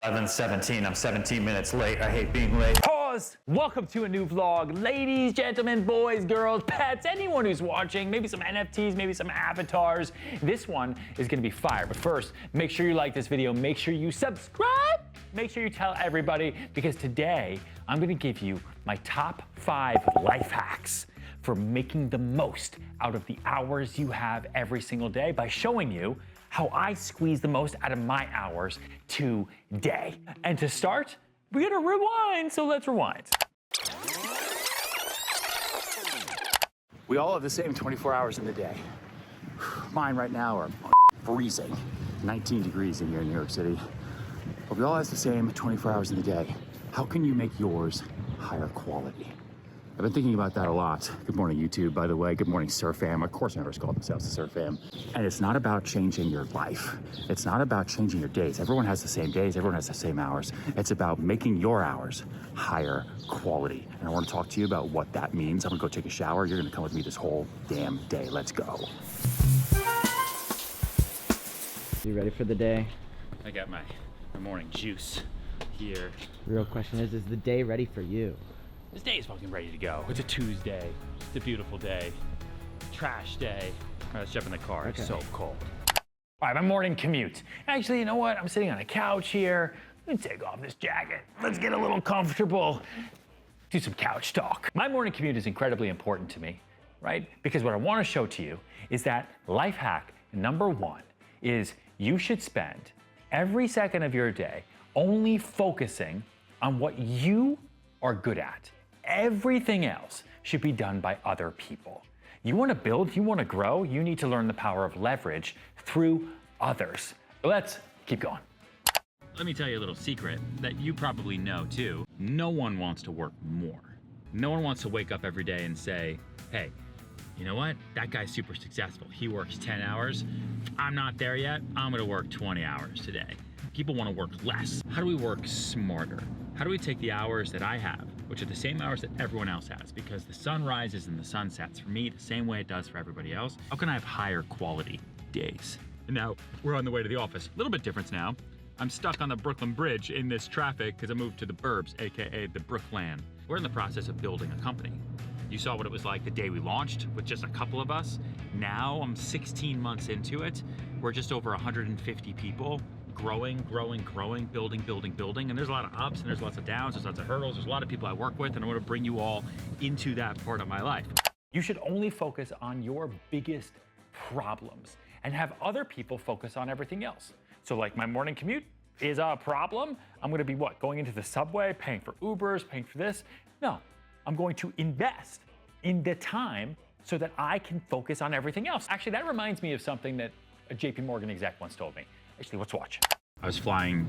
11:17. I'm 17 minutes late. I hate being late. Pause! Welcome to a new vlog. Ladies, gentlemen, boys, girls, pets, anyone who's watching, maybe some NFTs, maybe some avatars. This one is gonna be fire. But first, make sure you like this video, make sure you subscribe, make sure you tell everybody, because today I'm gonna give you my top 5 life hacks for making the most out of the hours you have every single day by showing you how I squeeze the most out of my hours today. And to start, we gotta rewind, so let's rewind. We all have the same 24 hours in the day. Mine right now are freezing, 19 degrees in here in New York City. But we all have the same 24 hours in the day. How can you make yours higher quality? I've been thinking about that a lot. Good morning, YouTube, by the way. Good morning, Serhant. Of course, members call themselves the Serhant. And it's not about changing your life. It's not about changing your days. Everyone has the same days. Everyone has the same hours. It's about making your hours higher quality. And I want to talk to you about what that means. I'm gonna go take a shower. You're gonna come with me this whole damn day. Let's go. You ready for the day? I got my morning juice here. The real question is the day ready for you? This day is fucking ready to go. It's a Tuesday. It's a beautiful day. Trash day. All right, let's jump in the car. Okay. It's so cold. All right, my morning commute. Actually, you know what? I'm sitting on a couch here. Let me take off this jacket. Let's get a little comfortable. Do some couch talk. My morning commute is incredibly important to me, right? Because what I want to show to you is that life hack number 1 is you should spend every second of your day only focusing on what you are good at. Everything else should be done by other people. You want to build, you want to grow, you need to learn the power of leverage through others. Let's keep going. Let me tell you a little secret that you probably know too. No one wants to work more. No one wants to wake up every day and say, hey, you know what? That guy's super successful. He works 10 hours. I'm not there yet. I'm gonna work 20 hours today. People want to work less. How do we work smarter? How do we take the hours that I have, which are the same hours that everyone else has, because the sun rises and the sun sets for me the same way it does for everybody else? How can I have higher quality days? And now we're on the way to the office. A little bit different now. I'm stuck on the Brooklyn Bridge in this traffic because I moved to the burbs, AKA the Brookland. We're in the process of building a company. You saw what it was like the day we launched with just a couple of us. Now I'm 16 months into it. We're just over 150 people. Growing, building. And there's a lot of ups and there's lots of downs, there's lots of hurdles, there's a lot of people I work with, and I want to bring you all into that part of my life. You should only focus on your biggest problems and have other people focus on everything else. So like my morning commute is a problem. I'm gonna be what? Going into the subway, paying for Ubers, paying for this? No, I'm going to invest in the time so that I can focus on everything else. Actually, that reminds me of something that a JP Morgan exec once told me. Actually, let's watch. I was flying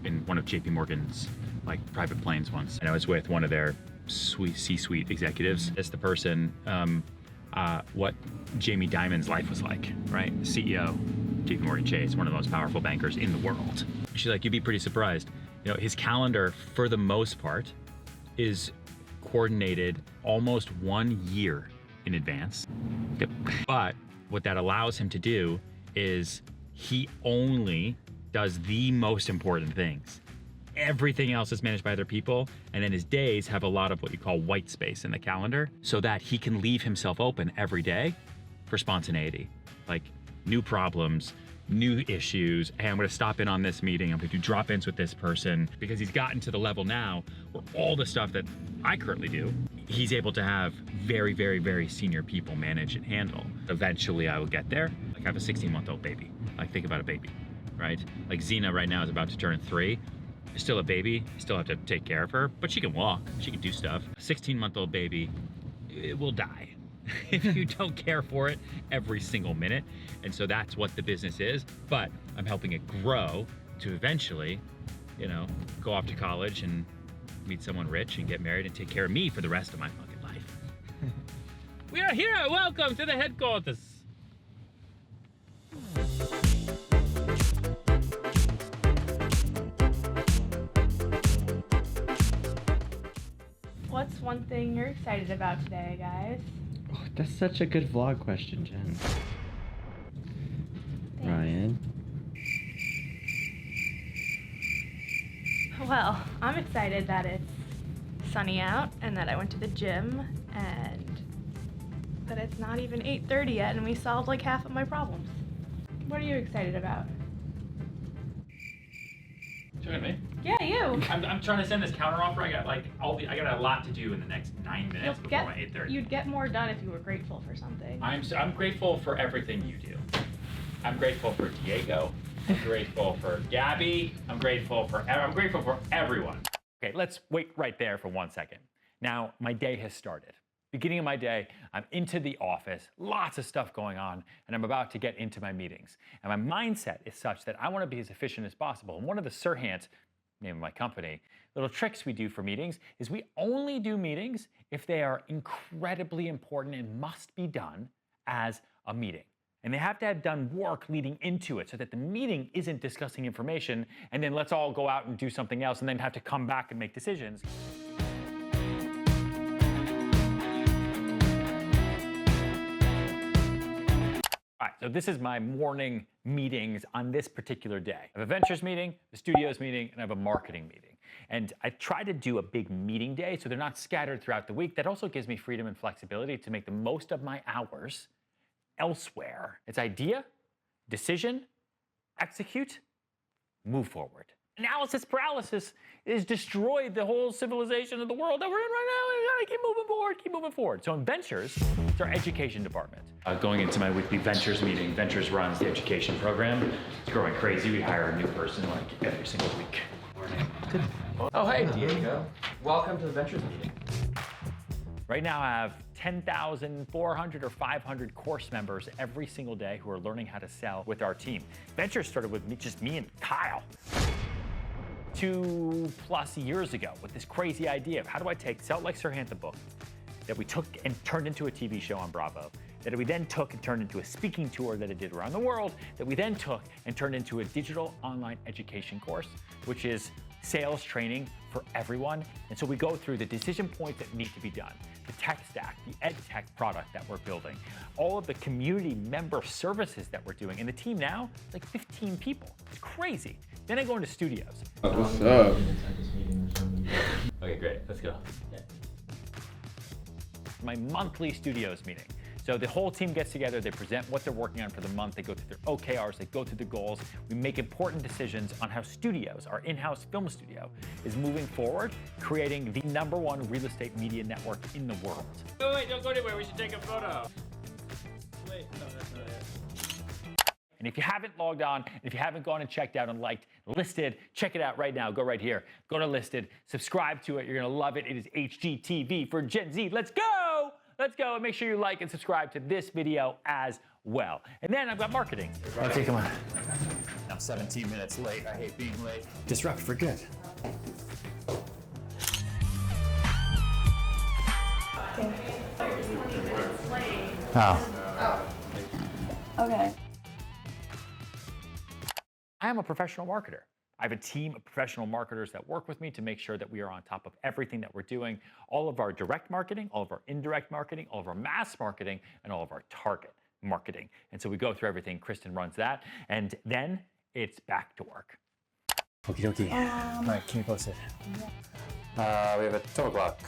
in one of JP Morgan's like private planes once, and I was with one of their C-suite executives. It's the person, what Jamie Dimon's life was like, right? CEO, JP Morgan Chase, one of the most powerful bankers in the world. She's like, you'd be pretty surprised. You know, his calendar, for the most part, is coordinated almost 1 year in advance. Yep. But what that allows him to do is he only does the most important things. Everything else is managed by other people, and then his days have a lot of what you call white space in the calendar, so that he can leave himself open every day for spontaneity. Like new problems, new issues. Hey, I'm gonna stop in on this meeting, I'm gonna do drop-ins with this person, because he's gotten to the level now where all the stuff that I currently do, he's able to have very senior people manage and handle. Eventually I will get there. Like I have a 16-month-old baby. Like think about a baby, right? Like Xena right now is about to turn 3. She's still a baby, I still have to take care of her, but she can walk, she can do stuff. A 16-month-old baby, it will die if you don't care for it every single minute. And so that's what the business is, but I'm helping it grow to eventually, you know, go off to college and meet someone rich and get married and take care of me for the rest of my fucking life. We are here, welcome to the headquarters. What's one thing you're excited about today, guys? Oh, that's such a good vlog question, Jen. Thanks. Ryan. Well, I'm excited that it's sunny out and that I went to the gym and that it's not even 8:30 yet and we solved like half of my problems. What are you excited about? Look at me. Yeah, you. I'm trying to send this counter offer. I got I got a lot to do in the next 9 minutes before my 8:30. You'd get more done if you were grateful for something. I'm grateful for everything you do. I'm grateful for Diego. I'm grateful for Gabby. I'm grateful for everyone. Okay, let's wait right there for 1 second. Now, my day has started. Beginning of my day, I'm into the office, lots of stuff going on, and I'm about to get into my meetings. And my mindset is such that I want to be as efficient as possible. And one of the Serhant, name of my company, little tricks we do for meetings is we only do meetings if they are incredibly important and must be done as a meeting. And they have to have done work leading into it so that the meeting isn't discussing information and then let's all go out and do something else and then have to come back and make decisions. All right, so this is my morning meetings on this particular day. I have a ventures meeting, a studios meeting, and I have a marketing meeting. And I try to do a big meeting day so they're not scattered throughout the week. That also gives me freedom and flexibility to make the most of my hours elsewhere. It's idea, decision, execute, move forward. Analysis paralysis has destroyed the whole civilization of the world that we're in right now. We gotta keep moving forward. So in Ventures, it's our education department. Going into my weekly Ventures meeting, Ventures runs the education program. It's growing crazy. We hire a new person like every single week. Good. Oh, hey, Diego. Welcome to the Ventures meeting. Right now I have 10,400 or 500 course members every single day who are learning how to sell with our team. Ventures started with just me and Kyle 2+ years ago with this crazy idea of how do I take Sell It Like Serhant, the book that we took and turned into a TV show on Bravo, that we then took and turned into a speaking tour that I did around the world, that we then took and turned into a digital online education course, which is sales training for everyone. And so we go through the decision points that need to be done, the tech stack, the ed tech product that we're building, all of the community member services that we're doing. And the team now, like 15 people. It's crazy. Then I go into studios. What's up? Okay, great. Let's go. My monthly studios meeting. So the whole team gets together, they present what they're working on for the month, they go through their OKRs, they go through the goals, we make important decisions on how studios, our in-house film studio, is moving forward, creating the #1 real estate media network in the world. Wait, don't go anywhere, we should take a photo. Wait, no, that's not it. And if you haven't logged on, if you haven't gone and checked out and liked Listed, check it out right now. Go right here. Go to Listed. Subscribe to it. You're going to love it. It is HGTV for Gen Z. Let's go! Let's go. And make sure you like and subscribe to this video as well. And then I've got marketing. Okay, come on. I'm 17 minutes late. I hate being late. Disrupt for good. Oh. Okay. I am a professional marketer. I have a team of professional marketers that work with me to make sure that we are on top of everything that we're doing, all of our direct marketing, all of our indirect marketing, all of our mass marketing, and all of our target marketing. And so we go through everything. Kristen runs that, and then it's back to work. Okie dokie. All right, keep me posted. Yeah. We have a 12 o'clock.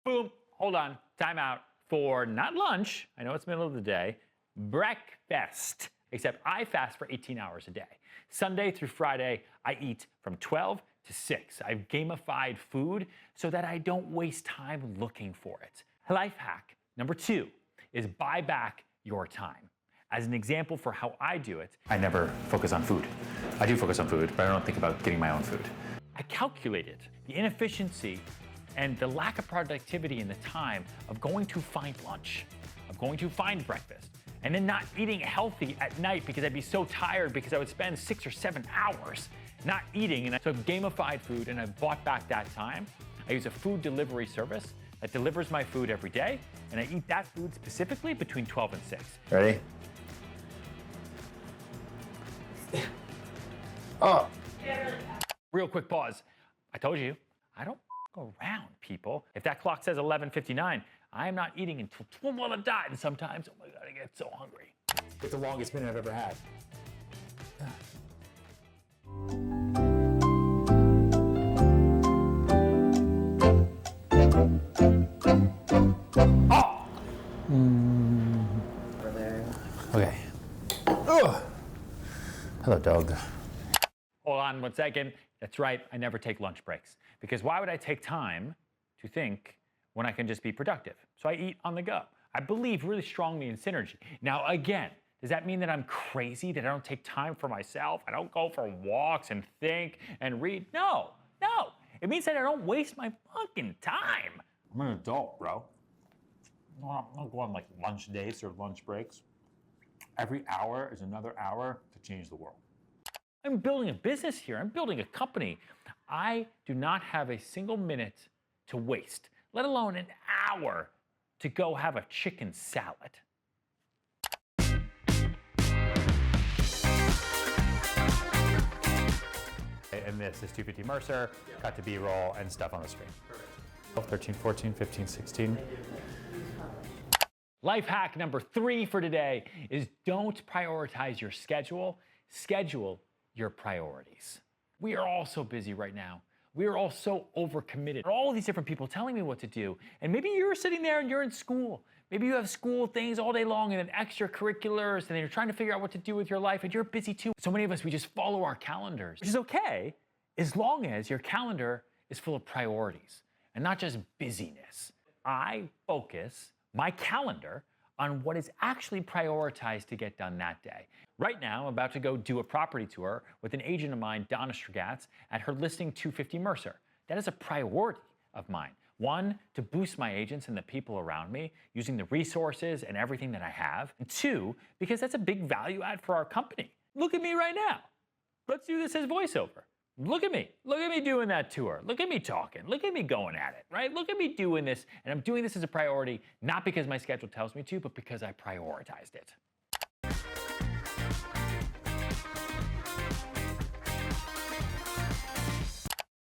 Boom, hold on, time out for not lunch, I know it's middle of the day, breakfast, except I fast for 18 hours a day. Sunday through Friday, I eat from 12 to 6. I've gamified food so that I don't waste time looking for it. Life hack number 2 is buy back your time. As an example for how I do it, I never focus on food. I do focus on food, but I don't think about getting my own food. I calculated the inefficiency and the lack of productivity in the time of going to find lunch, of going to find breakfast, and then not eating healthy at night because I'd be so tired because I would spend 6 or 7 hours not eating. And so I've gamified food and I've bought back that time. I use a food delivery service that delivers my food every day, and I eat that food specifically between 12 and 6. Ready? Oh. Real quick pause. I told you, I don't around people. If that clock says 11:59, I am not eating until 12 on the dot, and sometimes, oh my God, I get so hungry. It's the longest minute I've ever had. dog. Hold on 1 second. That's right, I never take lunch breaks. Because why would I take time to think when I can just be productive? So I eat on the go. I believe really strongly in synergy. Now again, does that mean that I'm crazy, that I don't take time for myself? I don't go for walks and think and read? No. It means that I don't waste my fucking time. I'm an adult, bro. I don't go on like lunch dates or lunch breaks. Every hour is another hour to change the world. I'm building a business here. I'm building a company. I do not have a single minute to waste, let alone an hour to go have a chicken salad. And this is 250 Mercer, cut to B-roll and stuff on the screen. 12, 13, 14, 15, 16. Life hack number 3 for today is don't prioritize your schedule, schedule your priorities. We are all so busy right now. We are all so overcommitted. All these different people telling me what to do. And maybe you're sitting there and you're in school. Maybe you have school things all day long and then extracurriculars, and then you're trying to figure out what to do with your life, and you're busy too. So many of us, we just follow our calendars, which is okay as long as your calendar is full of priorities and not just busyness. I focus my calendar on what is actually prioritized to get done that day. Right now, I'm about to go do a property tour with an agent of mine, Donna Stragatz, at her listing 250 Mercer. That is a priority of mine. 1, to boost my agents and the people around me using the resources and everything that I have. And 2, because that's a big value add for our company. Look at me right now. Let's do this as voiceover. Look at me doing that tour. Look at me talking. Look at me going at it, right? Look at me doing this. And I'm doing this as a priority, not because my schedule tells me to, but because I prioritized it.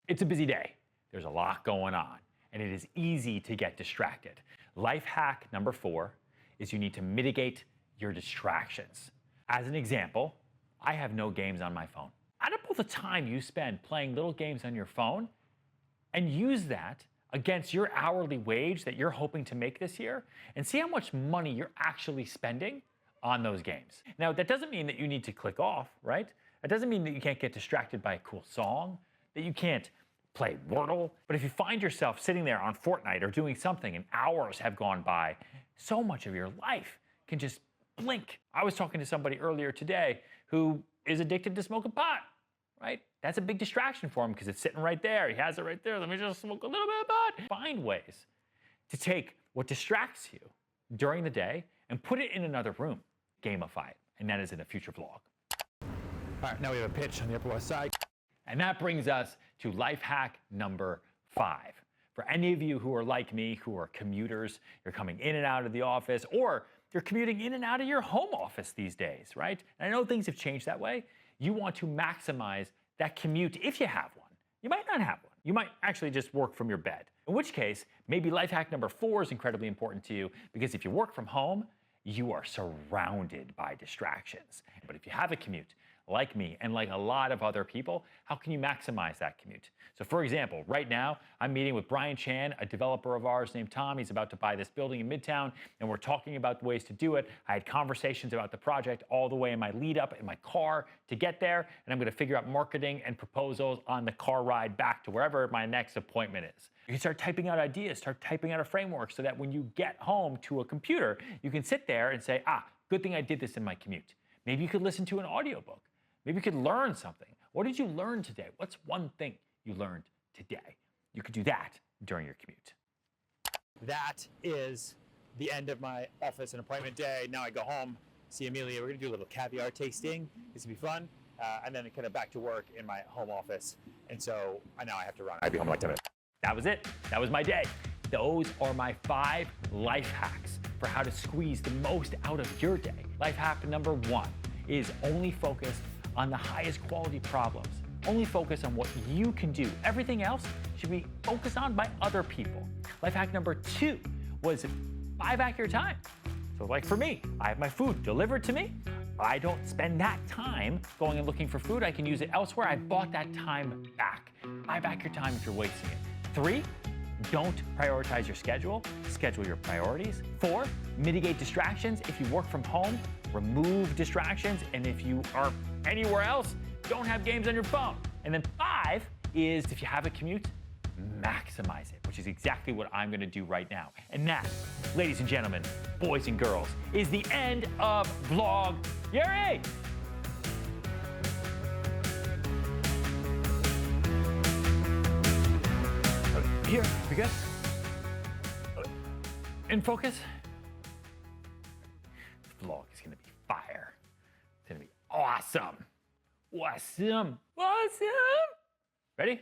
It's a busy day. There's a lot going on, and it is easy to get distracted. Life hack number 4 is you need to mitigate your distractions. As an example, I have no games on my phone. Add up all the time you spend playing little games on your phone and use that against your hourly wage that you're hoping to make this year and see how much money you're actually spending on those games. Now, that doesn't mean that you need to click off, right? That doesn't mean that you can't get distracted by a cool song, that you can't play Wordle. But if you find yourself sitting there on Fortnite or doing something and hours have gone by, so much of your life can just blink. I was talking to somebody earlier today who is addicted to smoking pot, right? That's a big distraction for him because it's sitting right there. He has it right there. Let me just smoke a little bit of pot. Find ways to take what distracts you during the day and put it in another room. Gamify it. And that is in a future vlog. All right, now we have a pitch on the Upper West Side. And that brings us to life hack number 5. For any of you who are like me, who are commuters, you're coming in and out of the office, or you're commuting in and out of your home office these days, right? And I know things have changed that way. You want to maximize that commute if you have one. You might not have one. You might actually just work from your bed. In which case, maybe life hack number 4 is incredibly important to you because if you work from home, you are surrounded by distractions. But if you have a commute, like me and like a lot of other people, how can you maximize that commute? So for example, right now, I'm meeting with Brian Chan, a developer of ours named Tom. He's about to buy this building in Midtown, and we're talking about the ways to do it. I had conversations about the project all the way in my lead up in my car to get there, and I'm gonna figure out marketing and proposals on the car ride back to wherever my next appointment is. You can start typing out ideas, start typing out a framework so that when you get home to a computer, you can sit there and say, good thing I did this in my commute. Maybe you could listen to an audiobook. Maybe you could learn something. What did you learn today? What's one thing you learned today? You could do that during your commute. That is the end of my office and appointment day. Now I go home, see Amelia. We're gonna do a little caviar tasting. This will be fun. And then kind of back to work in my home office. And so now I have to run. I'll be home in like 10 minutes. That was it. That was my day. Those are my 5 life hacks for how to squeeze the most out of your day. Life hack number 1 is only focus on the highest quality problems. Only focus on what you can do. Everything else should be focused on by other people. Life hack number 2 was buy back your time. So like for me, I have my food delivered to me. I don't spend that time going and looking for food. I can use it elsewhere. I bought that time back. Buy back your time if you're wasting it. 3, don't prioritize your schedule, schedule your priorities. 4, mitigate distractions. If you work from home, remove distractions. And if you are anywhere else, don't have games on your phone. And then 5 is if you have a commute, maximize it, which is exactly what I'm gonna do right now. And that, ladies and gentlemen, boys and girls, is the end of vlog Yuri! Here, we good? In focus. This vlog is gonna be fire. It's gonna be awesome. Awesome. Awesome. Ready?